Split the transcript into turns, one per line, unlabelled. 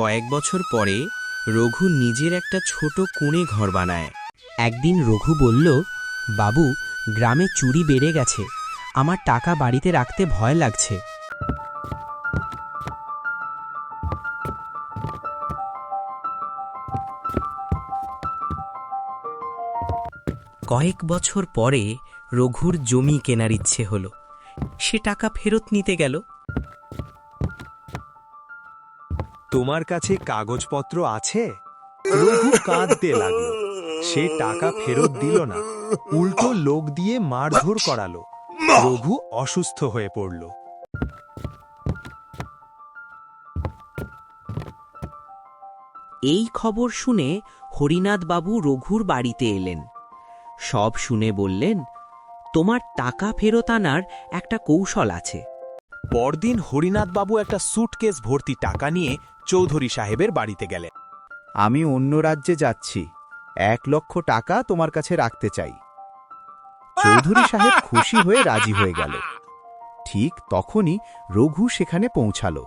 কয়েক বছর পরে রঘু নিজের একটা ছোট কোণে ঘর বানায়।
একদিন রঘু বলল, বাবু, গ্রামে চুরি বেড়ে গেছে, আমার টাকা বাড়িতে রাখতে ভয় লাগছে।
কয়েক বছর পরে রঘুর জমি কেনার ইচ্ছে হলো। সে টাকা ফেরত নিতে গেল।
তোমার কাছে কাগজপত্র আছে? রঘু কাঁদতে লাগলো। সে টাকা ফেরত দিল না, উল্টো লোক দিয়ে মারধর করালো। রঘু অসুস্থ হয়ে পড়ল।
এই খবর শুনে হরিনাথ বাবু রঘুর বাড়িতে এলেন। সব শুনে বললেন, তোমার টাকা ফেরত আনার একটা কৌশল আছে।
পরদিন হরিনাথবাবু একটা সুটকেস ভর্তি টাকা নিয়ে চৌধুরী সাহেবের বাড়িতে গেলেন।
আমি অন্য রাজ্যে যাচ্ছি, 1,00,000 টাকা তোমার কাছে রাখতে চাই। চৌধুরী সাহেব খুশি হয়ে রাজি হয়ে গেল। ঠিক তখনই রঘু সেখানে পৌঁছালো।